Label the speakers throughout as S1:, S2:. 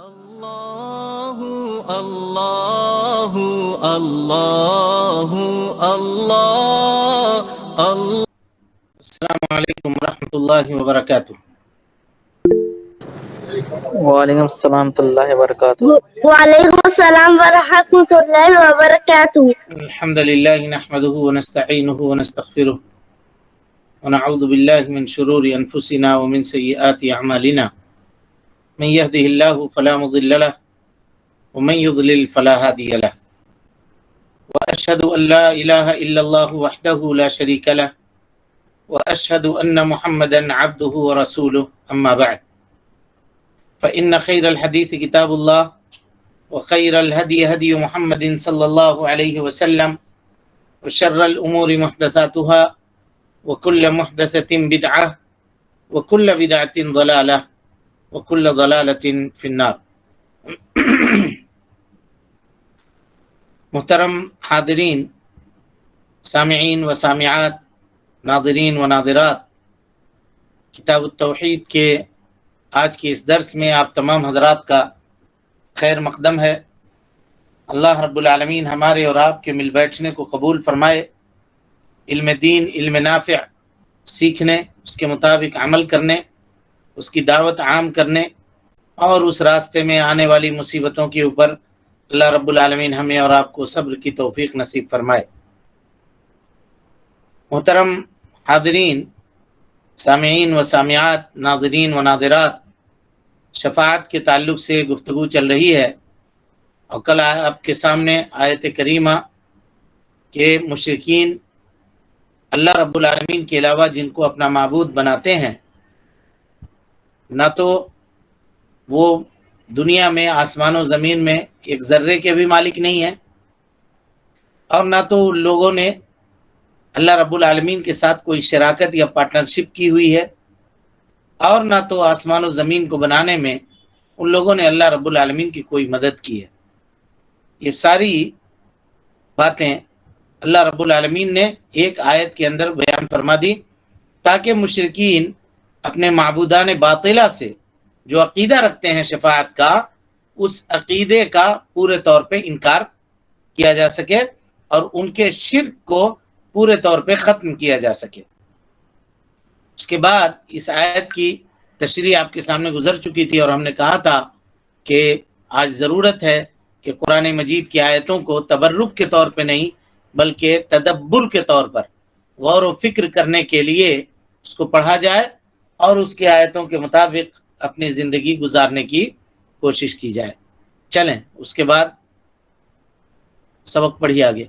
S1: اللہ اللہ اللہ اللہ اللہ۔ السلام علیکم ورحمۃ اللہ وبرکاتہ۔
S2: وعلیکم السلام ورحمۃ اللہ وبرکاتہ۔
S3: وعلیکم السلام ورحمۃ اللہ وبرکاتہ۔
S1: الحمد للہ نحمده ونستعینه ونستغفره ونعوذ باللہ من شرور انفسنا ومن سیئات اعمالنا، من يهده الله فلا مضل له ومن يضلل فلا هادي له، واشهد ان لا اله الا الله وحده لا شريك له، واشهد ان محمدا عبده ورسوله، اما بعد فان خير الحديث كتاب الله، وخير الهدي هدي محمد صلى الله عليه وسلم، وشر الامور محدثاتها، وكل محدثة بدعة، وكل بدعة ضلالة، وكل ضلالة في النار۔ محترم حاضرین، سامعین و سامعات، ناظرین و ناظرات، کتاب التوحید کے آج کے اس درس میں آپ تمام حضرات کا خیر مقدم ہے۔ اللہ رب العالمین ہمارے اور آپ کے مل بیٹھنے کو قبول فرمائے، علم دین، علم نافع سیکھنے، اس کے مطابق عمل کرنے، اس کی دعوت عام کرنے اور اس راستے میں آنے والی مصیبتوں کے اوپر اللہ رب العالمین ہمیں اور آپ کو صبر کی توفیق نصیب فرمائے۔ محترم حاضرین، سامعین و سامعات، ناظرین و ناظرات، شفاعت کے تعلق سے گفتگو چل رہی ہے، اور کل آپ کے سامنے آیت کریمہ کہ مشرکین اللہ رب العالمین کے علاوہ جن کو اپنا معبود بناتے ہیں، نہ تو وہ دنیا میں آسمان و زمین میں ایک ذرے کے بھی مالک نہیں ہیں، اور نہ تو ان لوگوں نے اللہ رب العالمین کے ساتھ کوئی شراکت یا پارٹنرشپ کی ہوئی ہے، اور نہ تو آسمان و زمین کو بنانے میں ان لوگوں نے اللہ رب العالمین کی کوئی مدد کی ہے۔ یہ ساری باتیں اللہ رب العالمین نے ایک آیت کے اندر بیان فرما دی، تاکہ مشرکین اپنے معبودان باطلہ سے جو عقیدہ رکھتے ہیں شفاعت کا، اس عقیدے کا پورے طور پہ انکار کیا جا سکے اور ان کے شرک کو پورے طور پہ ختم کیا جا سکے۔ اس کے بعد اس آیت کی تشریح آپ کے سامنے گزر چکی تھی، اور ہم نے کہا تھا کہ آج ضرورت ہے کہ قرآن مجید کی آیتوں کو تبرک کے طور پہ نہیں بلکہ تدبر کے طور پر غور و فکر کرنے کے لیے اس کو پڑھا جائے اور اس کی آیتوں کے مطابق اپنی زندگی گزارنے کی کوشش کی جائے۔ چلیں اس کے بعد سبق پڑھیے آگے۔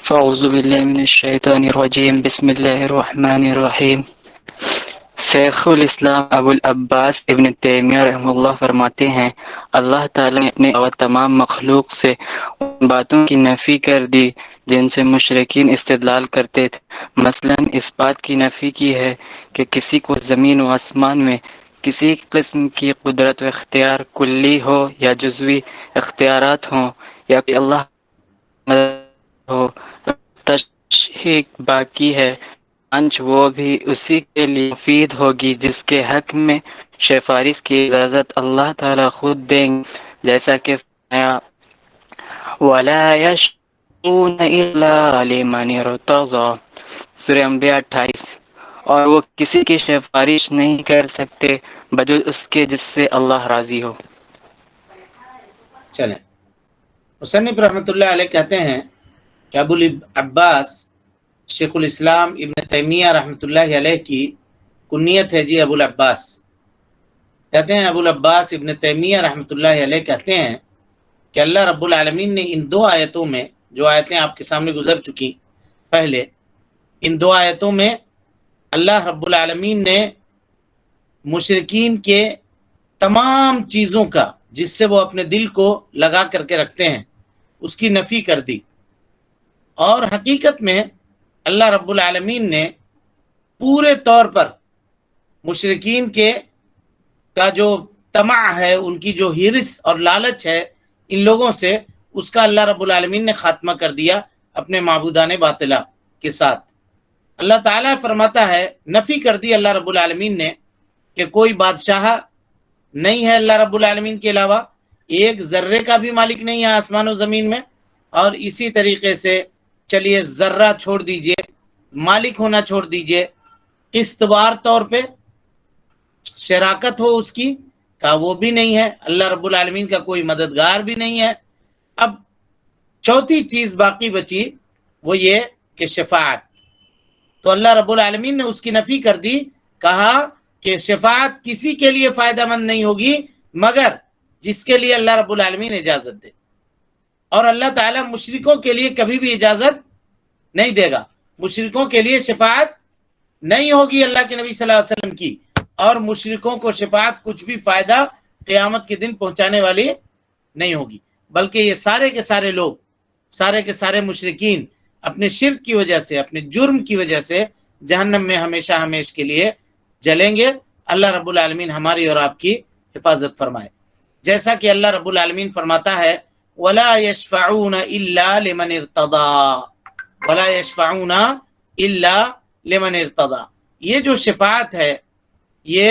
S2: فاعوذ باللہ من الشیطان الرجیم، بسم اللہ الرحمن الرحیم۔ شیخ الاسلام ابو العباس ابن تیمیہ رحمہ اللہ فرماتے ہیں، اللہ تعالیٰ نے اور تمام مخلوق سے ان باتوں کی نفی کر دی جن سے مشرکین استدلال کرتے تھے۔ مثلا اس بات کی نفی کی ہے کہ کسی کو زمین و آسمان میں کسی قسم کی قدرت و اختیار کلی ہو یا جزوی اختیارات ہوں، یا کہ اللہ ہو۔ تشہیق باقی ہے، انچ وہ بھی اسی کے لیے مفید ہوگی جس کے حق میں سفارش کی اجازت اللہ تعالیٰ خود دیں گے، جیسا کہ فرمایا وَلَا يَشْفَعُونَ إِلَّا لِمَنِ ارْتَضَىٰ، سورہ انبیاء 28۔ اور وہ کسی کی سفارش نہیں کر سکتے بجز اس کے جس سے اللہ راضی ہو۔
S1: چلیں، مصنف رحمۃ اللہ علیہ کہتے ہیں کہ ابو العباس شیخ الاسلام ابن تیمیہ رحمۃ اللہ علیہ کی کنیت ہے جی ابو العباس۔ کہتے ہیں ابو العباس ابن تیمیہ رحمۃ اللہ علیہ کہتے ہیں کہ اللہ رب العالمین نے ان دو آیتوں میں، جو آیتیں آپ کے سامنے گزر چکی پہلے، ان دو آیتوں میں اللہ رب العالمین نے مشرکین کے تمام چیزوں کا جس سے وہ اپنے دل کو لگا کر کے رکھتے ہیں اس کی نفی کر دی، اور حقیقت میں اللہ رب العالمین نے پورے طور پر مشرکین کا جو طمع ہے، ان کی جو ہرس اور لالچ ہے ان لوگوں سے، اس کا اللہ رب العالمین نے خاتمہ کر دیا اپنے معبودان باطلہ کے ساتھ۔ اللہ تعالیٰ فرماتا ہے، نفی کر دی اللہ رب العالمین نے کہ کوئی بادشاہ نہیں ہے اللہ رب العالمین کے علاوہ، ایک ذرے کا بھی مالک نہیں ہے آسمان و زمین میں. اور اسی طریقے سے چلیے ذرہ چھوڑ دیجئے، مالک ہونا چھوڑ دیجئے، قسطوار طور پہ شراکت ہو اس کی کا وہ بھی نہیں ہے. اللہ رب العالمین کا کوئی مددگار بھی نہیں ہے. اب چوتھی چیز باقی بچی، وہ یہ کہ شفاعت. تو اللہ رب العالمین نے اس کی نفی کر دی، کہا کہ شفاعت کسی کے لیے فائدہ مند نہیں ہوگی مگر جس کے لیے اللہ رب العالمین اجازت دے. اور اللہ تعالیٰ مشرکوں کے لیے کبھی بھی اجازت نہیں دے گا. مشرکوں کے لیے شفاعت نہیں ہوگی اللہ کے نبی صلی اللہ علیہ وسلم کی، اور مشرکوں کو شفاعت کچھ بھی فائدہ قیامت کے دن پہنچانے والی نہیں ہوگی، بلکہ یہ سارے کے سارے لوگ، سارے کے سارے مشرکین اپنے شرک کی وجہ سے، اپنے جرم کی وجہ سے جہنم میں ہمیشہ ہمیش کے لیے جلیں گے. اللہ رب العالمین ہماری اور آپ کی حفاظت فرمائے. جیسا کہ اللہ رب العالمین فرماتا ہے وَلَا يَشْفَعُونَ إِلَّا لِمَنِ ارْتَضَى، وَلَا يَشْفَعُونَ إِلَّا لِمَنِ ارْتَضَى. یہ جو شفاعت ہے، یہ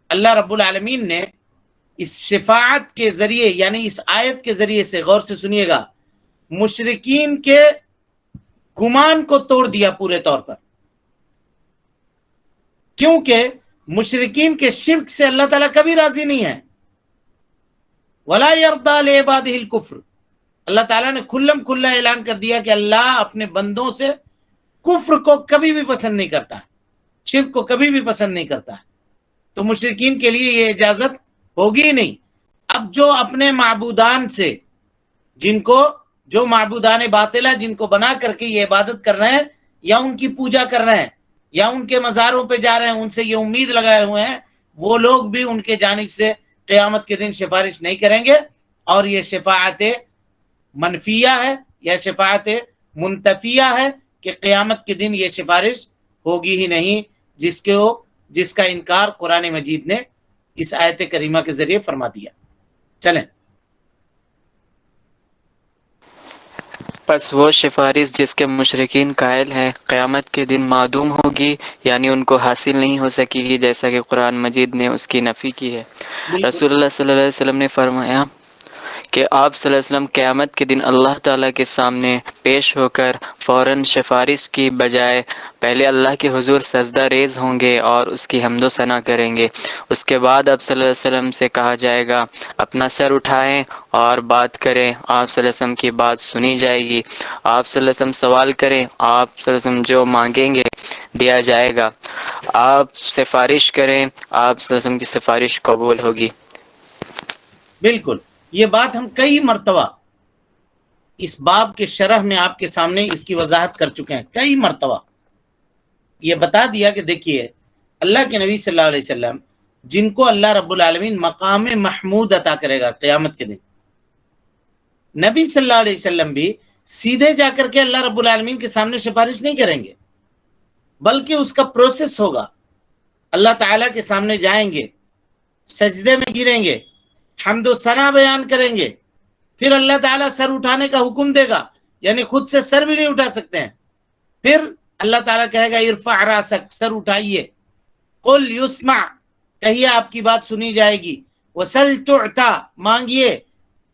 S1: اللہ رب العالمین نے اس شفاعت کے ذریعے، یعنی اس آیت کے ذریعے سے، غور سے سنیے گا، مشرکین کے گمان کو توڑ دیا پورے طور پر. کیونکہ مشرکین کے شرک سے اللہ تعالیٰ کبھی راضی نہیں ہے. وَلَا يَرْضَى لِعِبَادِهِ الْكُفْرِ، اللہ تعالیٰ نے کھلم کھلا اعلان کر دیا کہ اللہ اپنے بندوں سے کفر کو کبھی بھی پسند نہیں کرتا، شرک کو کبھی بھی پسند نہیں کرتا. تو مشرکین کے لیے یہ اجازت ہوگی ہی نہیں. اب جو اپنے معبودان سے، جن کو، جو معبودان باطلہ جن کو بنا کر کے یہ عبادت کر رہے ہیں یا ان کی پوجا کر رہے ہیں یا ان کے مزاروں پہ جا رہے ہیں، ان سے یہ امید لگائے ہوئے ہیں، وہ لوگ بھی ان کے جانب سے قیامت کے دن سفارش نہیں کریں گے. اور یہ شفاعت منفیہ ہے یا شفاعت منتفیہ ہے کہ قیامت کے دن یہ سفارش ہوگی ہی نہیں، جس کا انکار قرآن مجید نے اس آیت کریمہ کے ذریعے فرما دیا. چلیں،
S2: پس وہ سفارش جس کے مشرکین قائل ہیں قیامت کے دن معدوم ہوگی، یعنی ان کو حاصل نہیں ہو سکے گی، جیسا کہ قرآن مجید نے اس کی نفی کی ہے. رسول اللہ صلی اللہ علیہ وسلم نے فرمایا کہ آپ صلی اللہ علیہ وسلم قیامت کے دن اللہ تعالیٰ کے سامنے پیش ہو کر فوراً سفارش کی بجائے پہلے اللہ کے حضور سجدہ ریز ہوں گے اور اس کی حمد و ثنا کریں گے. اس کے بعد آپ صلی اللہ علیہ وسلم سے کہا جائے گا اپنا سر اٹھائیں اور بات کریں. آپ صلی اللہ علیہ وسلم کی بات سنی جائے گی. آپ صلی اللہ علیہ وسلم سوال کریں، آپ صلی اللہ علیہ وسلم جو مانگیں گے دیا جائے گا. آپ سفارش کریں، آپ صلی اللہ علیہ وسلم کی سفارش قبول ہوگی.
S1: بالکل. یہ بات ہم کئی مرتبہ اس باب کے شرح میں آپ کے سامنے اس کی وضاحت کر چکے ہیں. کئی مرتبہ یہ بتا دیا کہ دیکھیے اللہ کے نبی صلی اللہ علیہ وسلم جن کو اللہ رب العالمین مقام محمود عطا کرے گا قیامت کے دن، نبی صلی اللہ علیہ وسلم بھی سیدھے جا کر کے اللہ رب العالمین کے سامنے سفارش نہیں کریں گے، بلکہ اس کا پروسیس ہوگا. اللہ تعالیٰ کے سامنے جائیں گے، سجدے میں گریں گے، حمد و ثنا بیان کریں گے، پھر اللہ تعالیٰ سر اٹھانے کا حکم دے گا، یعنی خود سے سر بھی نہیں اٹھا سکتے ہیں. پھر اللہ تعالیٰ کہے گا ارفع راسک، سر اٹھائیے، قل یسمع، کہیے آپ کی بات سنی جائے گی، وسل تعطا، مانگیے،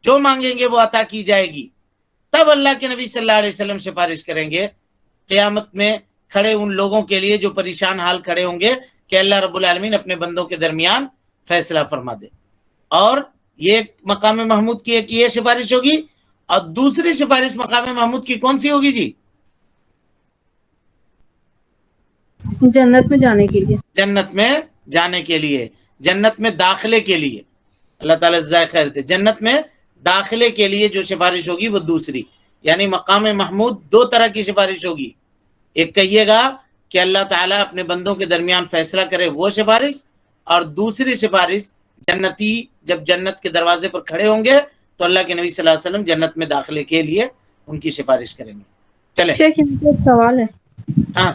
S1: جو مانگیں گے وہ عطا کی جائے گی. تب اللہ کے نبی صلی اللہ علیہ وسلم سفارش کریں گے قیامت میں کھڑے ان لوگوں کے لیے جو پریشان حال کھڑے ہوں گے کہ اللہ رب العالمین اپنے بندوں کے درمیان فیصلہ فرما دے. اور یہ مقام محمود کی ایک یہ سفارش ہوگی، اور دوسری سفارش مقام محمود کی کون سی ہوگی جی؟
S4: جنت میں جانے کے لیے،
S1: جنت میں جانے کے لیے، جنت میں داخلے کے لیے. اللہ تعالیٰ جزائے خیر دے. جنت میں داخلے کے لیے جو سفارش ہوگی وہ دوسری، یعنی مقام محمود دو طرح کی سفارش ہوگی. ایک کہیے گا کہ اللہ تعالیٰ اپنے بندوں کے درمیان فیصلہ کرے، وہ سفارش. اور دوسری سفارش جنتی جب جنت کے دروازے پر کھڑے ہوں گے تو اللہ کے نبی صلی اللہ علیہ وسلم جنت میں داخلے کے لیے ان کی سفارش کریں گے. چلیں،
S4: شیخ یہاں پہ ایک سوال ہے.
S1: ہاں،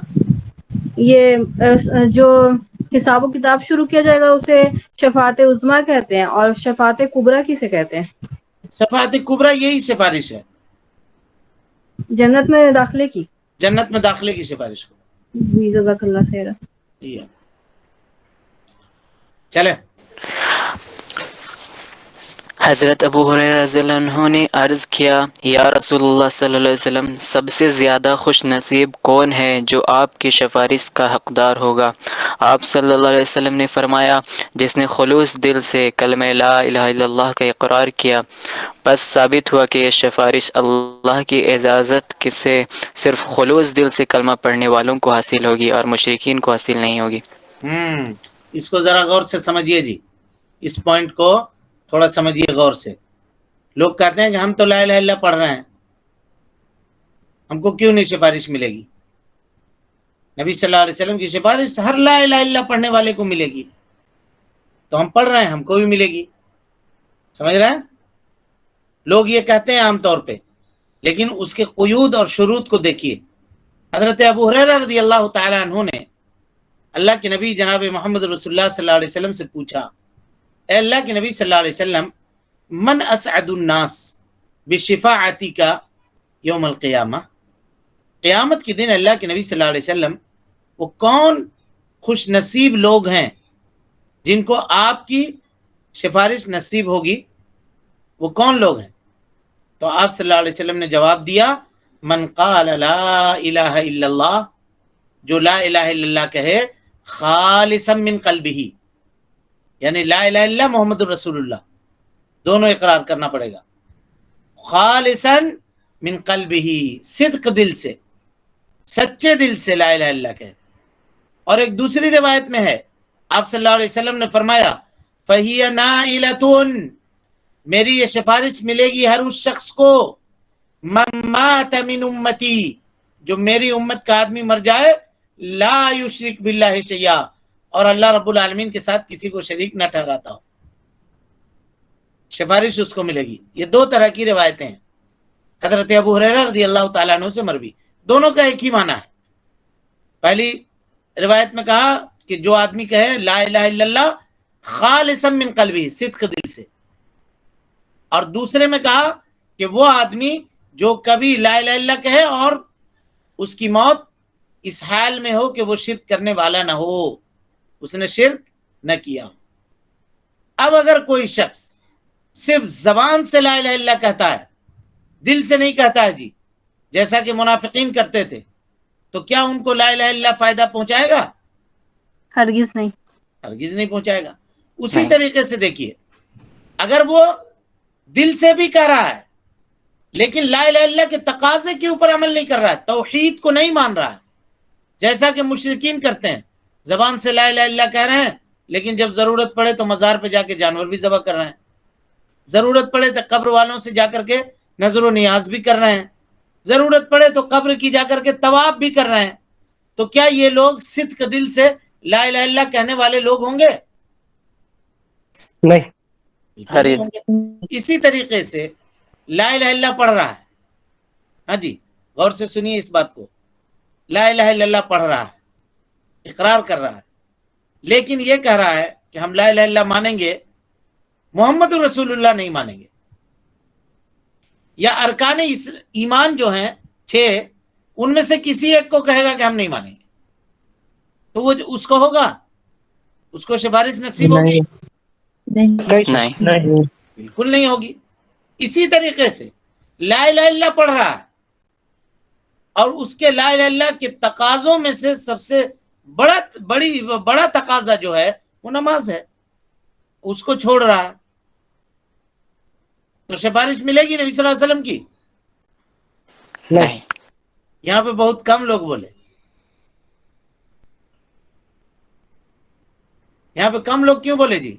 S4: یہ جو حساب و کتاب شروع کیا جائے گا اسے شفاعت عظمیٰ کہتے ہیں، اور شفاعت کبریٰ کسے کہتے ہیں؟
S1: شفاعت کبریٰ یہی سفارش ہے،
S4: جنت میں داخلے کی.
S1: جنت میں داخلے کی سفارش کو.
S4: جی جزاک اللہ خیر.
S1: یہ چلے.
S2: حضرت ابو ہریرہ رضی اللہ عنہ نے عرض کیا یا رسول اللہ صلی اللہ علیہ وسلم سب سے زیادہ خوش نصیب کون ہے جو آپ کی سفارش کا حقدار ہوگا؟ آپ صلی اللہ علیہ وسلم نے فرمایا جس نے خلوص دل سے کلمہ لا الہ الا اللہ کا اقرار کیا. بس ثابت ہوا کہ یہ سفارش اللہ کی اجازت سے صرف خلوص دل سے کلمہ پڑھنے والوں کو حاصل ہوگی اور مشرکین کو حاصل نہیں ہوگی.
S1: اس کو ذرا غور سے سمجھیے جی، اس پوائنٹ کو تھوڑا سمجھیے غور سے. لوگ کہتے ہیں کہ ہم تو لا الہ الا اللہ پڑھ رہے ہیں، ہم کو کیوں نہیں سفارش ملے گی؟ نبی صلی اللہ علیہ وسلم کی سفارش ہر لا الہ الا اللہ پڑھنے والے کو ملے گی. تو ہم پڑھ رہے ہیں، ہم کو بھی ملے گی. سمجھ رہے ہیں؟ لوگ یہ کہتے ہیں عام طور پہ، لیکن اس کے قیود اور شروط کو دیکھیے. حضرت ابو ہریرہ رضی اللہ تعالی عنہ نے اللہ کے نبی جناب محمد رسول اللہ صلی اللہ علیہ وسلم سے پوچھا، اے اللہ کے نبی صلی اللہ علیہ وسلم، من اسعد الناس بشفاعتی کا یوم القیامہ، قیامت کے دن اللہ کے نبی صلی اللہ علیہ وسلم وہ کون خوش نصیب لوگ ہیں جن کو آپ کی سفارش نصیب ہوگی؟ وہ کون لوگ ہیں؟ تو آپ صلی اللہ علیہ وسلم نے جواب دیا، من قال لا الہ الا اللہ، جو لا الہ الا اللہ کہے خالصا من قلبہ، یعنی لا الہ الا اللہ محمد الرسول اللہ دونوں اقرار کرنا پڑے گا. خالصا من قلبہ، صدق دل سے، سچے دل سے لا الہ الا اللہ کہے. اور ایک دوسری روایت میں ہے آپ صلی اللہ علیہ وسلم نے فرمایا فَهِيَ نَائِلَةٌ، میری یہ سفارش ملے گی ہر اس شخص کو من مات من امتی، جو میری امت کا آدمی مر جائے لا یشرک باللہ شیئا، اور اللہ رب العالمین کے ساتھ کسی کو شریک نہ ٹھہراتا ہو، سفارش اس کو ملے گی. یہ دو طرح کی روایتیں ہیں، حضرت ابو ہریرہ رضی اللہ تعالیٰ عنہ سے مروی، دونوں کا ایک ہی معنی ہے. پہلی روایت میں کہا کہ جو آدمی کہے لا الہ الا اللہ خالصا من قلبہ، صدق دل سے، اور دوسرے میں کہا کہ وہ آدمی جو کبھی لا الہ الا اللہ کہے اور اس کی موت اس حال میں ہو کہ وہ شرک کرنے والا نہ ہو، اس نے شرک نہ کیا. اب اگر کوئی شخص صرف زبان سے لا الہ الا اللہ کہتا ہے، دل سے نہیں کہتا ہے جی، جیسا کہ منافقین کرتے تھے، تو کیا ان کو لا الہ الا اللہ فائدہ پہنچائے گا؟
S4: ہرگز نہیں.
S1: ہرگز نہیں پہنچائے گا. اسی طریقے سے دیکھیے، اگر وہ دل سے بھی کہہ رہا ہے لیکن لا الہ الا اللہ کے تقاضے کے اوپر عمل نہیں کر رہا ہے، توحید کو نہیں مان رہا ہے، جیسا کہ مشرکین کرتے ہیں، زبان سے لا الہ الا اللہ کہہ رہے ہیں لیکن جب ضرورت پڑے تو مزار پہ جا کے جانور بھی ذبح کر رہے ہیں، ضرورت پڑے تو قبر والوں سے جا کر کے نظر و نیاز بھی کر رہے ہیں، ضرورت پڑے تو قبر کی جا کر کے طواف بھی کر رہے ہیں. تو کیا یہ لوگ صدق دل سے لا الہ الا اللہ کہنے والے لوگ ہوں گے؟
S5: نہیں.
S1: ہوں گے. اسی طریقے سے لا الہ الا اللہ پڑھ رہا ہے، ہاں جی غور سے سنیے اس بات کو، لا الہ الا اللہ پڑھ رہا ہے، اقرار کر رہا ہے، لیکن یہ کہہ رہا ہے کہ ہم لا الہ الا اللہ مانیں گے، محمد رسول اللہ نہیں مانیں گے، یا ارکان ایمان جو ہیں 6 ان میں سے کسی ایک کو کہے گا کہ ہم نہیں مانیں گے، تو وہ اس کو ہوگا، اس کو سفارش نصیب ہوگی؟
S2: نہیں.
S1: بالکل نہیں ہوگی. اسی طریقے سے لا الہ الا اللہ پڑھ رہا ہے اور اس کے لا الہ الا اللہ کے تقاضوں میں سے سب سے بڑا تقاضا جو ہے وہ نماز ہے، اس کو چھوڑ رہا ہے، تو سفارش ملے گی نبی صلی اللہ علیہ وسلم کی؟
S2: نہیں.
S1: یہاں پہ بہت کم لوگ بولے، یہاں پہ کم لوگ کیوں بولے جی؟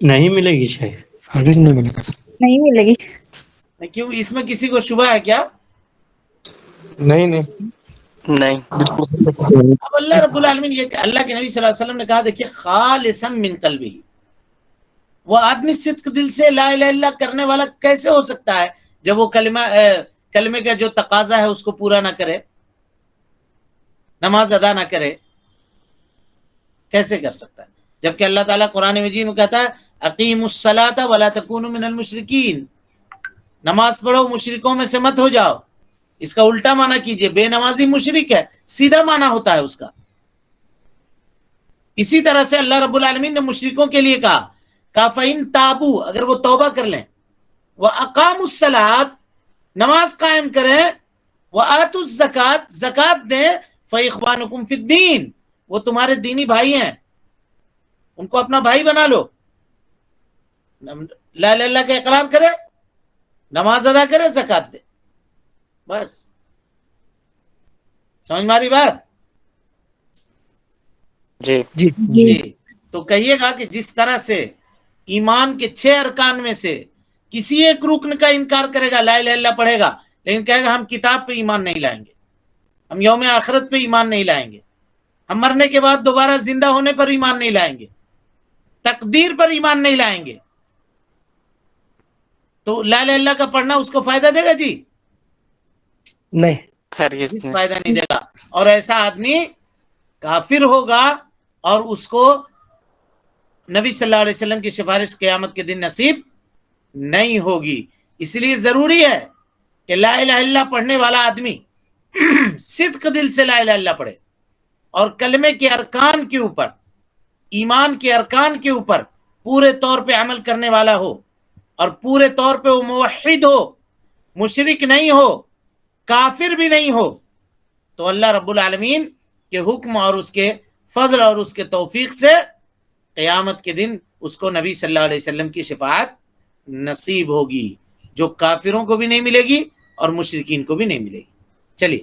S5: نہیں ملے گی شیخ،
S6: نہیں ملے گی.
S1: کیوں؟ اس میں کسی کو شبہ ہے کیا؟
S5: نہیں.
S1: اب اللہ رب العالمین یہ اللہ کے نبی صلی اللہ علیہ وسلم نے کہا، دیکھیے خالصا من قلبہ، وہ آدمی صدق دل سے لا الہ الا اللہ کرنے والا کیسے ہو سکتا ہے جب وہ کلمے کا جو تقاضا ہے اس کو پورا نہ کرے، نماز ادا نہ کرے، کیسے کر سکتا ہے؟ جبکہ اللہ تعالیٰ قرآن مجید میں کہتا ہے اقیموا الصلاۃ ولا تکونوا من المشرکین، نماز پڑھو مشرکوں میں سے مت ہو جاؤ. اس کا الٹا معنی کیجئے، بے نمازی مشرک ہے، سیدھا معنی ہوتا ہے اس کا۔ اسی طرح سے اللہ رب العالمین نے مشرکوں کے لیے کہا فَإِن تَابُوا، اگر وہ توبہ کر لیں، وَأَقَامُوا الصَّلَاةَ، نماز قائم کریں، وَآتُوا الزَّكَاةَ، زکوٰۃ دیں، فَإِخْوَانُكُمْ فِي الدِّينِ، وہ تمہارے دینی بھائی ہیں، ان کو اپنا بھائی بنا لو۔ لا الہ الا اللہ کا اقرار کرے، نماز ادا کرے، زکوٰۃ دے، بس۔ سمجھ ماری بات؟
S2: جی
S1: جی۔ تو کہیے گا کہ جس طرح سے ایمان کے 6 ارکان میں سے کسی ایک رکن کا انکار کرے گا، لا الہ الا اللہ پڑھے گا، لیکن کہے گا ہم کتاب پہ ایمان نہیں لائیں گے، ہم یوم آخرت پہ ایمان نہیں لائیں گے، ہم مرنے کے بعد دوبارہ زندہ ہونے پر ایمان نہیں لائیں گے، تقدیر پر ایمان نہیں لائیں گے، تو لا الہ الا اللہ کا پڑھنا اس کو فائدہ دے گا؟ جی
S5: نہیں،
S2: ہرگز
S1: اس
S2: نہیں۔
S1: فائدہ نہیں دے گا، اور ایسا آدمی کافر ہوگا، اور اس کو نبی صلی اللہ علیہ وسلم کی سفارش قیامت کے دن نصیب نہیں ہوگی۔ اس لیے ضروری ہے کہ لا الہ الا اللہ پڑھنے والا آدمی صدق دل سے لا الہ الا اللہ پڑھے، اور کلمے کے ارکان کے اوپر، ایمان کے ارکان کے اوپر پورے طور پہ عمل کرنے والا ہو، اور پورے طور پہ وہ موحد ہو، مشرک نہیں ہو، کافر بھی نہیں ہو، تو اللہ رب العالمین کے حکم اور اس کے فضل اور اس کے توفیق سے قیامت کے دن اس کو نبی صلی اللہ علیہ وسلم کی شفاعت نصیب ہوگی، جو کافروں کو بھی نہیں ملے گی اور مشرکین کو بھی نہیں ملے گی۔ چلیے،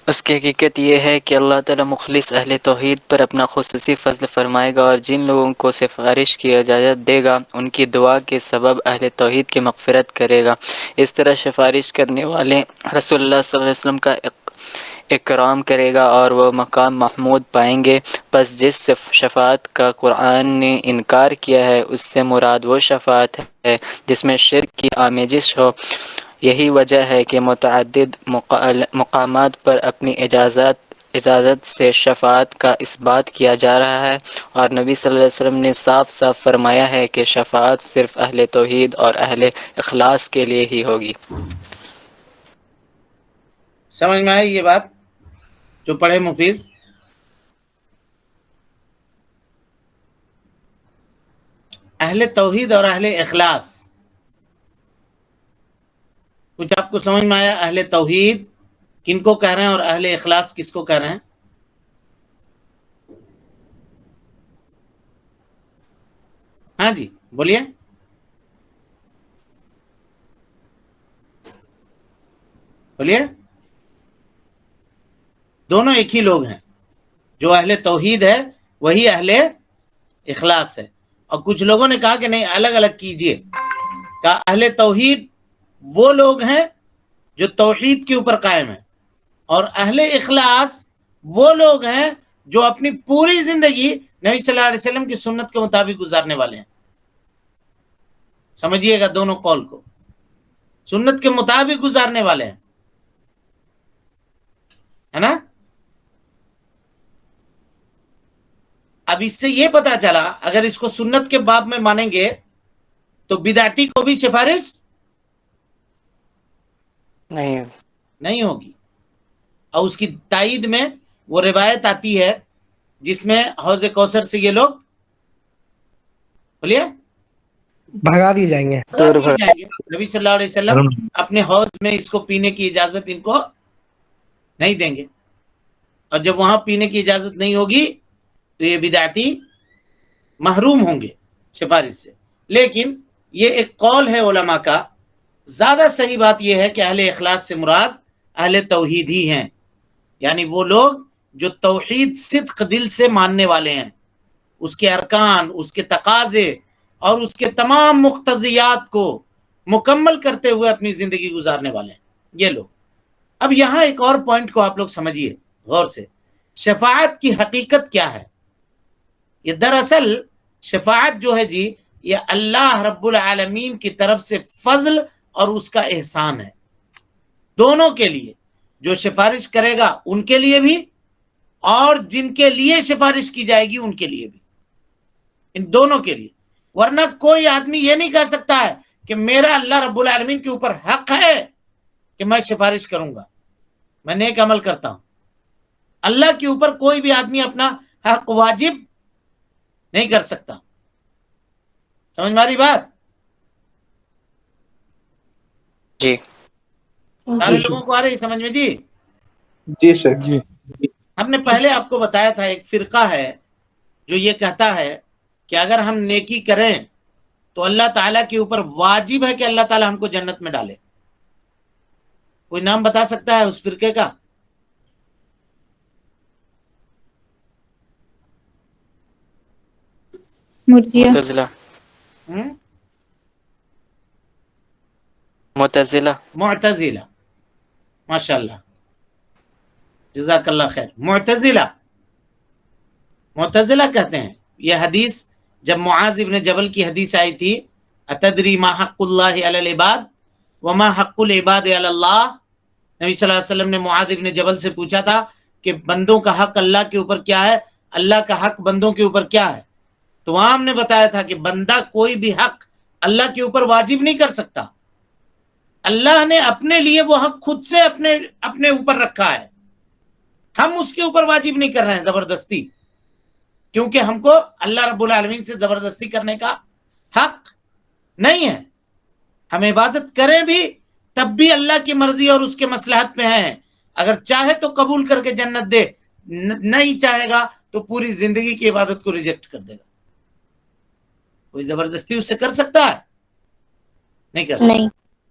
S2: اس کی حقیقت یہ ہے کہ اللہ تعالیٰ مخلص اہل توحید پر اپنا خصوصی فضل فرمائے گا، اور جن لوگوں کو سفارش کی اجازت دے گا ان کی دعا کے سبب اہل توحید کی مغفرت کرے گا۔ اس طرح سفارش کرنے والے رسول اللہ صلی اللہ علیہ وسلم کا اکرام کرے گا اور وہ مقام محمود پائیں گے۔ پس جس شفاعت کا قرآن نے انکار کیا ہے اس سے مراد وہ شفاعت ہے جس میں شرک کی آمیزش ہو۔ یہی وجہ ہے کہ متعدد مقامات پر اپنی اجازت سے شفاعت کا اثبات کیا جا رہا ہے، اور نبی صلی اللہ علیہ وسلم نے صاف صاف فرمایا ہے کہ شفاعت صرف اہل توحید اور اہل اخلاص کے لیے ہی ہوگی۔
S1: سمجھ میں آئی یہ بات جو پڑھے مفیظ؟ اہل توحید اور اہل اخلاص، کچھ آپ کو سمجھ میں آیا؟ اہل توحید کن کو کہہ رہے ہیں اور اہل اخلاص کس کو کہہ رہے ہیں؟ ہاں جی بولیے، بولیے۔ دونوں ایک ہی لوگ ہیں، جو اہل توحید ہے وہی اہل اخلاص ہے۔ اور کچھ لوگوں نے کہا کہ نہیں، الگ الگ کیجئے، کہا اہل توحید وہ لوگ ہیں جو توحید کے اوپر قائم ہیں، اور اہل اخلاص وہ لوگ ہیں جو اپنی پوری زندگی نبی صلی اللہ علیہ وسلم کی سنت کے مطابق گزارنے والے ہیں۔ سمجھیے گا دونوں قول کو، سنت کے مطابق گزارنے والے ہیں، ہے نا؟ اب اس سے یہ پتا چلا اگر اس کو سنت کے باب میں مانیں گے تو بدعتی کو بھی سفارش نہیں ہوگی۔ اور اس کی تائید میں وہ روایت آتی ہے جس میں حوض کوثر سے یہ لوگ بولیے
S5: بھگا دیے جائیں گے۔
S1: نبی صلی اللہ علیہ وسلم اپنے حوض میں اس کو پینے کی اجازت ان کو نہیں دیں گے، اور جب وہاں پینے کی اجازت نہیں ہوگی تو یہ بدعتی محروم ہوں گے سفارش سے۔ لیکن یہ ایک قول ہے علماء کا، زیادہ صحیح بات یہ ہے کہ اہل اخلاص سے مراد اہل توحید ہی ہیں، یعنی وہ لوگ جو توحید صدق دل سے ماننے والے ہیں، اس کے ارکان، اس کے تقاضے اور اس کے تمام مقتضیات کو مکمل کرتے ہوئے اپنی زندگی گزارنے والے ہیں یہ لوگ۔ اب یہاں ایک اور پوائنٹ کو آپ لوگ سمجھیے غور سے، شفاعت کی حقیقت کیا ہے؟ یہ دراصل شفاعت جو ہے جی، یہ اللہ رب العالمین کی طرف سے فضل اور اس کا احسان ہے، دونوں کے لیے۔ جو سفارش کرے گا ان کے لیے بھی، اور جن کے لیے سفارش کی جائے گی ان کے لیے بھی، ان دونوں کے لیے۔ ورنہ کوئی آدمی یہ نہیں کہہ سکتا ہے کہ میرا اللہ رب العالمین کے اوپر حق ہے کہ میں سفارش کروں گا، میں نیک عمل کرتا ہوں. اللہ کے اوپر کوئی بھی آدمی اپنا حق واجب نہیں کر سکتا. سمجھ ماری بات؟
S2: جی
S1: سارے لوگوں کو آ رہی سمجھ میں؟ جی
S7: جی شیخ جی.
S1: ہم نے پہلے آپ کو بتایا تھا ایک فرقہ ہے جو یہ کہتا ہے کہ اگر ہم نیکی کریں تو اللہ تعالیٰ کے اوپر واجب ہے کہ اللہ تعالیٰ ہم کو جنت میں ڈالے. کوئی نام بتا سکتا ہے اس فرقے کا؟
S6: مرجیہ.
S2: معتزلہ.
S1: معتزلہ. ماشاء اللہ، جزاک اللہ خیر. معتزلہ کہتے ہیں یہ حدیث جب معاذ ابن جبل کی حدیث آئی تھی، اتدری ما حق اللہ علی العباد وما حق العباد علی اللہ، نبی صلی اللہ علیہ وسلم نے معاذ ابن جبل سے پوچھا تھا کہ بندوں کا حق اللہ کے اوپر کیا ہے، اللہ کا حق بندوں کے اوپر کیا ہے. تو وہاں ہم نے بتایا تھا کہ بندہ کوئی بھی حق اللہ کے اوپر واجب نہیں کر سکتا. اللہ نے اپنے لیے وہ حق خود سے اپنے اوپر رکھا ہے، ہم اس کے اوپر واجب نہیں کر رہے ہیں زبردستی، کیونکہ ہم کو اللہ رب العالمین سے زبردستی کرنے کا حق نہیں ہے. ہم عبادت کریں بھی تب بھی اللہ کی مرضی اور اس کے مصلحت میں ہے. اگر چاہے تو قبول کر کے جنت دے، نہیں چاہے گا تو پوری زندگی کی عبادت کو ریجیکٹ کر دے گا. کوئی زبردستی اس سے کر سکتا ہے؟ نہیں کر سکتا.
S3: نہیں.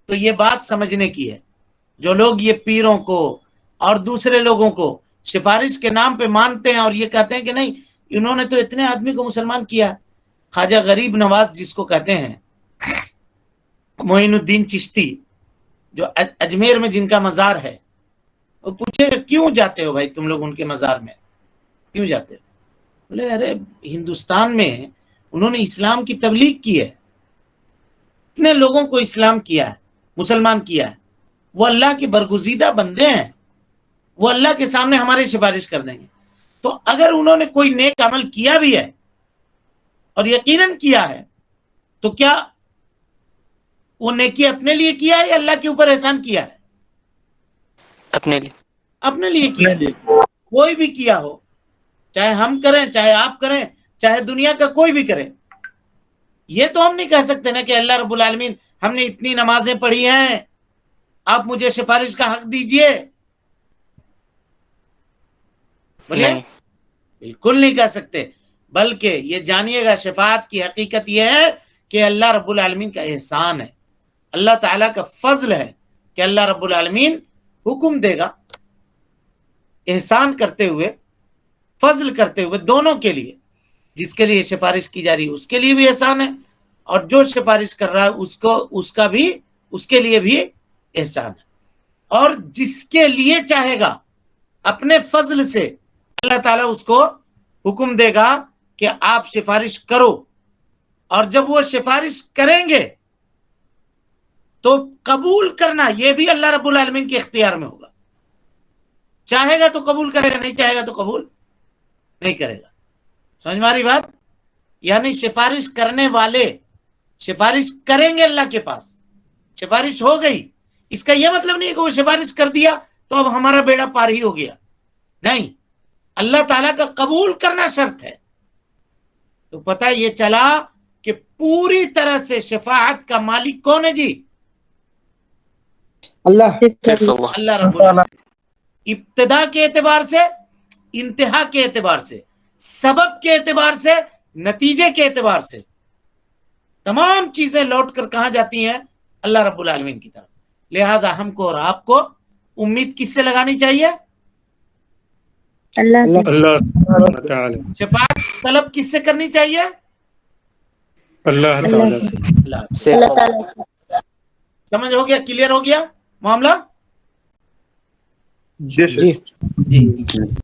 S1: تو یہ بات سمجھنے کی ہے. جو لوگ یہ پیروں کو اور دوسرے لوگوں کو سفارش کے نام پہ مانتے ہیں اور یہ کہتے ہیں کہ نہیں انہوں نے تو اتنے آدمی کو مسلمان کیا. خواجہ غریب نواز جس کو کہتے ہیں، معین الدین چشتی جو اجمیر میں جن کا مزار ہے، وہ پوچھے کہ کیوں جاتے ہو بھائی تم لوگ ان کے مزار میں، کیوں جاتے ہو؟ بولے ارے ہندوستان میں انہوں نے اسلام کی تبلیغ کی ہے، اتنے لوگوں کو اسلام کیا ہے، مسلمان کیا ہے، وہ اللہ کے برگزیدہ بندے ہیں، وہ اللہ کے سامنے ہماری سفارش کر دیں گے. تو اگر انہوں نے کوئی نیک عمل کیا بھی ہے اور یقیناً کیا ہے تو کیا وہ نیکی اپنے لیے کیا ہے یا اللہ کے اوپر احسان کیا ہے؟
S2: اپنے لیے.
S1: اپنے لیے کیا ہے. کوئی بھی کیا ہو، چاہے ہم کریں چاہے آپ کریں چاہے دنیا کا کوئی بھی کرے، یہ تو ہم نہیں کہہ سکتے نا کہ اللہ رب العالمین ہم نے اتنی نمازیں پڑھی ہیں آپ مجھے سفارش کا حق دیجئے. بولیے بالکل نہیں کہہ سکتے. بلکہ یہ جانیے گا شفاعت کی حقیقت یہ ہے کہ اللہ رب العالمین کا احسان ہے، اللہ تعالیٰ کا فضل ہے کہ اللہ رب العالمین حکم دے گا احسان کرتے ہوئے، فضل کرتے ہوئے دونوں کے لیے. جس کے لیے سفارش کی جا رہی ہے اس کے لیے بھی احسان ہے، اور جو سفارش کر رہا ہے اس کے لیے بھی احسان ہے. اور جس کے لیے چاہے گا اپنے فضل سے اللہ تعالیٰ اس کو حکم دے گا کہ آپ سفارش کرو، اور جب وہ سفارش کریں گے تو قبول کرنا یہ بھی اللہ رب العالمین کے اختیار میں ہوگا. چاہے گا تو قبول کرے گا، نہیں چاہے گا تو قبول نہیں کرے گا. سمجھ میں آ رہی بات؟ یعنی سفارش کرنے والے سفارش کریں گے اللہ کے پاس، سفارش ہو گئی، اس کا یہ مطلب نہیں ہے کہ وہ سفارش کر دیا تو اب ہمارا بیڑا پار ہی ہو گیا. نہیں، اللہ تعالیٰ کا قبول کرنا شرط ہے. تو پتہ یہ چلا کہ پوری طرح سے شفاعت کا مالک کون ہے جی؟
S5: اللہ.
S2: صرف اللہ.
S1: اللہ رب العالمین. ابتدا کے اعتبار سے، انتہا کے اعتبار سے، سبب کے اعتبار سے، نتیجے کے اعتبار سے، تمام چیزیں لوٹ کر کہاں جاتی ہیں؟ اللہ رب العالمین کی طرف. لہذا ہم کو اور آپ کو امید کس سے لگانی چاہیے؟
S6: اللہ سے.
S7: اللہ تعالی.
S1: شفاعت طلب کس سے کرنی چاہیے؟
S7: اللہ
S6: اللہ
S7: تعالی
S6: سے.
S7: سے.
S1: اللہ سے.
S2: سے
S3: اللہ تعالیٰ سے.
S1: سمجھ ہو گیا؟ کلیئر ہو گیا معاملہ؟
S7: جی
S5: جی.
S1: جی.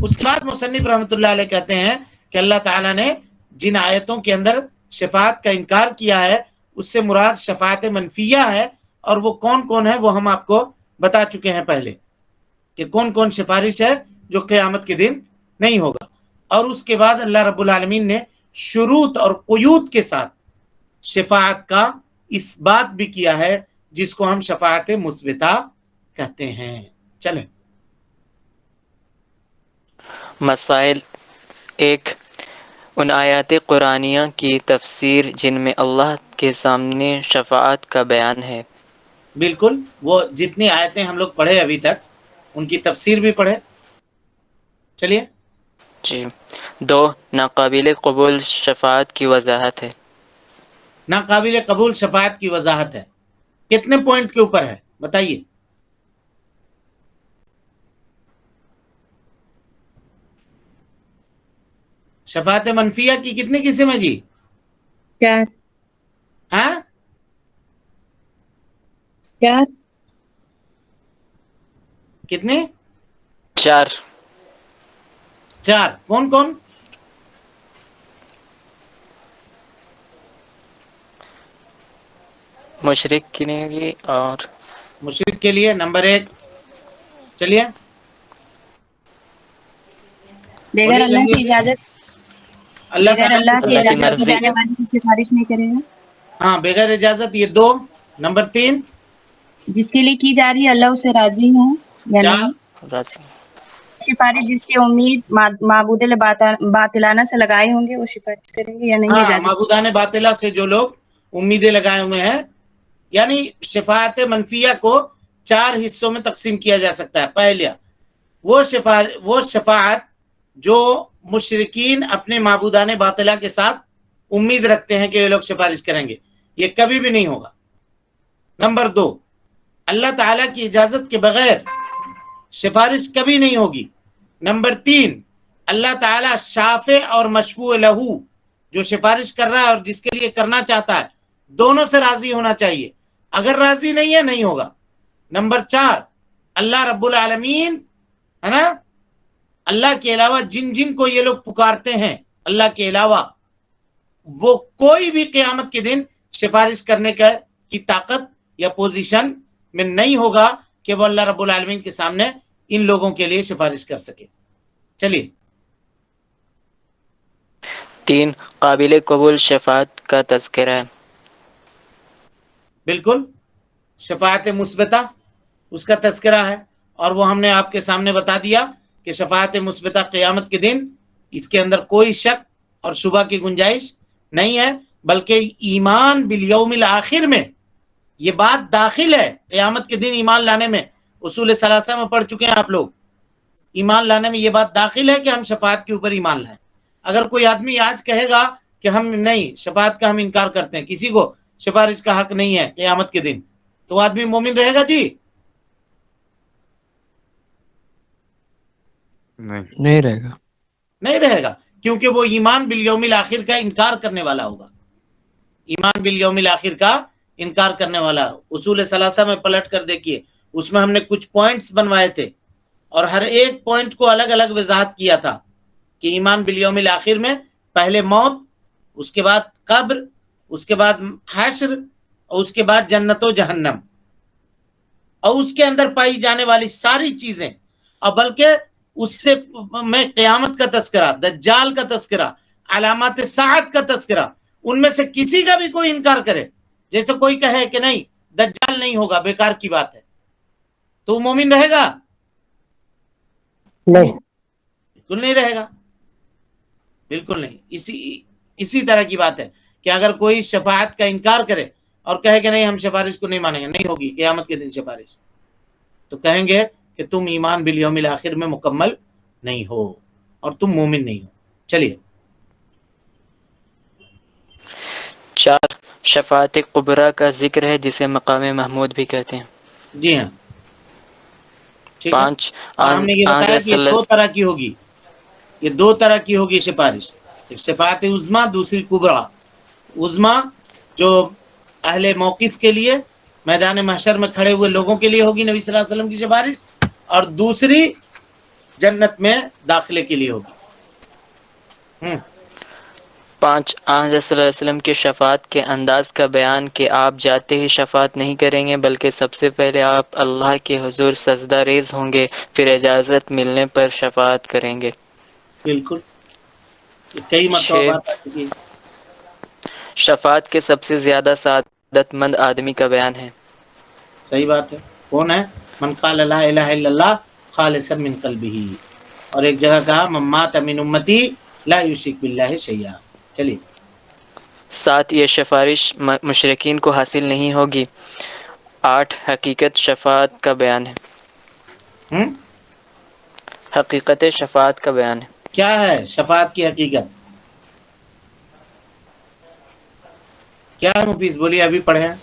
S1: اس کے بعد مصنف رحمۃ اللہ علیہ کہتے ہیں کہ اللہ تعالیٰ نے جن آیتوں کے اندر شفاعت کا انکار کیا ہے اس سے مراد شفاعت منفیہ ہے، اور وہ کون کون ہے وہ ہم آپ کو بتا چکے ہیں پہلے کہ کون کون سفارش ہے جو قیامت کے دن نہیں ہوگا. اور اس کے بعد اللہ رب العالمین نے شروط اور قیود کے ساتھ شفاعت کا اس بات بھی کیا ہے جس کو ہم شفاعت مثبتہ کہتے ہیں. چلیں.
S2: مسائل. ایک، ان آیات قرآنیہ کی تفسیر جن میں اللہ کے سامنے شفاعت کا بیان ہے.
S1: بالکل، وہ جتنی آیتیں ہم لوگ پڑھے ابھی تک ان کی تفسیر بھی پڑھے. چلیے.
S2: جی. دو، ناقابل قبول شفاعت کی وضاحت ہے.
S1: ناقابل قبول شفاعت کی وضاحت ہے. کتنے پوائنٹ کے اوپر ہے بتائیے؟ شفاعت منفیہ کی کتنی قسم ہے جی؟
S6: 4
S1: ہاں
S6: 4
S1: کتنے؟
S2: 4.
S1: 4. کون کون؟
S2: مشرک کی نہیں ہوگی اور
S1: مشرک کے لیے نمبر 1. چلیے
S6: بغیر
S1: بولیے
S6: اللہ
S1: جلدی
S6: کی
S1: سے.
S6: اجازت
S1: اللہ
S6: بغیر
S1: تعالیٰ کی
S6: اللہ کی
S2: اللہ کی
S6: اجازت کی
S2: مرضی.
S6: جانے والی کی سفارش نہیں کرے گا.
S1: ہاں بغیر اجازت، یہ 2. نمبر 3.
S6: جس کے لیے کی جا رہی ہے اللہ اسے راضی ہے یا
S1: 4.
S6: نہیں.
S2: راضی.
S6: سفارش جس کی امید معبود باطلانہ سے لگائے ہوں گے وہ سفارش کریں گے یا نہیں
S1: ہاں،
S6: اجازت.
S1: معبودان باطلہ سے جو لوگ امیدیں لگائے ہوئے ہیں. یعنی شفاعت منفیہ کو 4 حصوں میں تقسیم کیا جا سکتا ہے. پہلا وہ شفاعت جو مشرکین اپنے معبودان باطلہ کے ساتھ امید رکھتے ہیں کہ یہ لوگ سفارش کریں گے، یہ کبھی بھی نہیں ہوگا. نمبر 2، اللہ تعالیٰ کی اجازت کے بغیر سفارش کبھی نہیں ہوگی. نمبر 3، اللہ تعالیٰ شافع اور مشفوع لہو جو سفارش کر رہا ہے اور جس کے لیے کرنا چاہتا ہے دونوں سے راضی ہونا چاہیے. اگر راضی نہیں ہے نہیں ہوگا. نمبر 4، اللہ رب العالمین ہے نا، اللہ کے علاوہ جن جن کو یہ لوگ پکارتے ہیں اللہ کے علاوہ، وہ کوئی بھی قیامت کے دن سفارش کرنے کی طاقت یا پوزیشن میں نہیں ہوگا کہ وہ اللہ رب العالمین کے سامنے ان لوگوں کے لیے سفارش کر سکے. چلیے.
S2: 3، قابل قبول شفاعت کا تذکرہ ہے.
S1: بالکل، شفاعت مثبتہ اس کا تذکرہ ہے، اور وہ ہم نے آپ کے سامنے بتا دیا کہ شفاعت مثبتہ قیامت کے دن اس کے اندر کوئی شک اور شبہ کی گنجائش نہیں ہے، بلکہ ایمان بالیوم الآخر میں یہ بات داخل ہے. قیامت کے دن ایمان لانے میں اصول ثلاثہ میں پڑھ چکے ہیں آپ لوگ. ایمان لانے میں یہ بات داخل ہے کہ ہم شفاعت کے اوپر ایمان لائیں. اگر کوئی آدمی آج کہے گا کہ ہم نہیں، شفاعت کا ہم انکار کرتے ہیں، کسی کو سفارش کا حق نہیں ہے قیامت کے دن، تو وہ آدمی مومن رہے گا جی؟
S8: نہیں رہے گا.
S1: نہیں رہے گا، کیونکہ وہ ایمان بالیوم الآخر کا انکار کرنے والا ہوگا. ایمان بالیوم الآخر کا انکار کرنے والا. اصول ثلاثہ میں پلٹ کر دیکھیے، اس میں ہم نے کچھ پوائنٹس بنوائے تھے اور ہر ایک پوائنٹ کو الگ الگ وضاحت کیا تھا کہ ایمان بالیوم الآخر میں پہلے موت، اس کے بعد قبر، اس کے بعد حشر، اور اس کے بعد جنت و جہنم، اور اس کے اندر پائی جانے والی ساری چیزیں، اور بلکہ اس سے میں قیامت کا تذکرہ، دجال کا تذکرہ، علامات ساعت کا تذکرہ. ان میں سے کسی کا بھی کوئی انکار کرے، جیسے کوئی کہے کہ نہیں دجال نہیں ہوگا، بیکار کی بات ہے، تو وہ مومن رہے گا؟
S5: نہیں.
S1: بالکل نہیں رہے گا، بالکل نہیں. اسی طرح کی بات ہے کہ اگر کوئی شفاعت کا انکار کرے اور کہے کہ نہیں ہم سفارش کو نہیں مانیں گے، نہیں ہوگی قیامت کے دن سفارش، تو کہیں گے کہ تم ایمان بالیوم الآخر میں مکمل نہیں ہو اور تم مومن نہیں ہو. چلیے.
S2: 4، شفاعت کبریٰ کا ذکر ہے جسے مقام محمود بھی کہتے ہیں.
S1: جی ہاں، ٹھیک ہے.
S2: 5،
S1: اور ہم نے یہ بتایا کہ یہ 2 طرح کی ہوگی، یہ 2 طرح کی ہوگی سفارش، ایک شفاعت عظمیٰ، دوسری کبریٰ. عظمیٰ جو اہل موقف کے لیے میدان محشر میں کھڑے ہوئے لوگوں کے لیے ہوگی نبی صلی اللہ علیہ وسلم کی سفارش، اور دوسری جنت میں داخلے کے لیے ہوگی.
S2: 5، آن صلی اللہ علیہ وسلم کی شفاعت کے انداز کا بیان کہ آپ جاتے ہی شفاعت نہیں کریں گے، بلکہ سب سے پہلے آپ اللہ کے حضور سجدہ ریز ہوں گے، پھر اجازت ملنے پر شفاعت کریں گے.
S1: بالکل، یہ کئی مرتبہ
S2: 6،
S1: بات آ چکی ہے.
S2: شفاعت کے سب سے زیادہ ساتھ عادت مند آدمی کا بیان ہے۔
S1: صحیح بات ہے۔ کون ہے؟ من قال لا الہ الا اللہ خالصا من قلبہ، اور ایک جگہ کہا من مات من امتی لا یشرک باللہ شیئا۔ چلیے
S2: 7 یہ سفارش مشرکین کو حاصل نہیں ہوگی۔ 8 حقیقت شفاعت کا بیان ہے۔ حقیقت شفاعت کا بیان ہے۔
S1: کیا ہے شفاعت کی حقیقت؟ کیا ہے مفیس؟ بولیے، ابھی پڑھے ہیں۔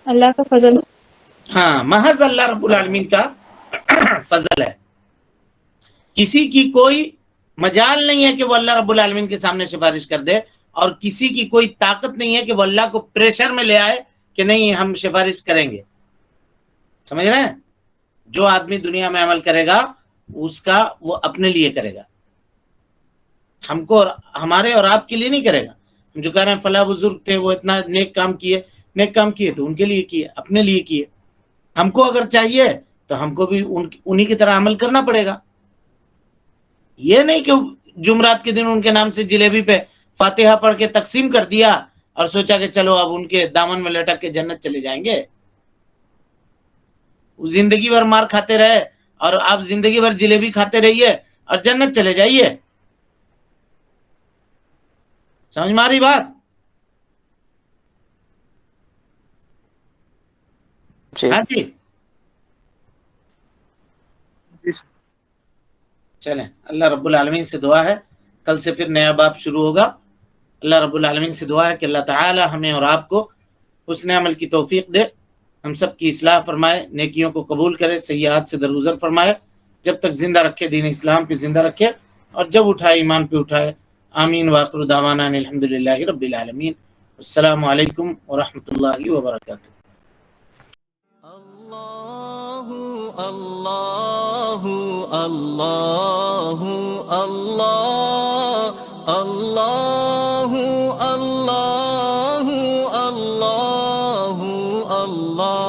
S6: اللہ کا فضل۔
S1: ہاں، محض اللہ رب العالمین کا فضل ہے۔ کسی کی کوئی مجال نہیں ہے کہ وہ اللہ رب العالمین کے سامنے سفارش کر دے، اور کسی کی کوئی طاقت نہیں ہے کہ وہ اللہ کو پریشر میں لے آئے کہ نہیں ہم سفارش کریں گے۔ سمجھ رہے ہیں؟ جو آدمی دنیا میں عمل کرے گا اس کا وہ اپنے لیے کرے گا، ہم کو ہمارے اور آپ کے لیے نہیں کرے گا۔ ہم جو کہہ رہے ہیں فلاں بزرگ تھے وہ اتنا نیک کام کیے تو ان کے لیے کیے، اپنے لیے کیے۔ ہم کو اگر چاہیے تو ہم کو بھی انہی کی طرح عمل کرنا پڑے گا۔ یہ نہیں کہ جمعرات کے دن ان کے نام سے جلیبی پہ فاتحہ پڑھ کے تقسیم کر دیا اور سوچا کہ چلو اب ان کے دامن میں لٹک کے جنت چلے جائیں گے۔ زندگی بھر مار کھاتے رہے اور آپ زندگی بھر جلیبی کھاتے رہیے اور جنت چلے جائیے۔ سمجھ میں آ رہی بات؟
S2: جی
S1: ہاں جی، چلیں، اللہ رب العالمین سے دعا ہے، کل سے پھر نیا باب شروع ہوگا۔ اللہ رب العالمین سے دعا ہے کہ اللہ تعالی ہمیں اور آپ کو حسن عمل کی توفیق دے، ہم سب کی اصلاح فرمائے، نیکیوں کو قبول کرے، سیئات سے درگزر فرمائے، جب تک زندہ رکھے دین اسلام پہ زندہ رکھے، اور جب اٹھائے ایمان پہ اٹھائے۔ آمین وآخر دعوانا ان الحمدللہ رب العالمین۔ السلام علیکم ورحمۃ اللہ وبرکاتہ۔
S8: اللہ اللہ اللہ اللہ اللہ اللہ اللہ اللہ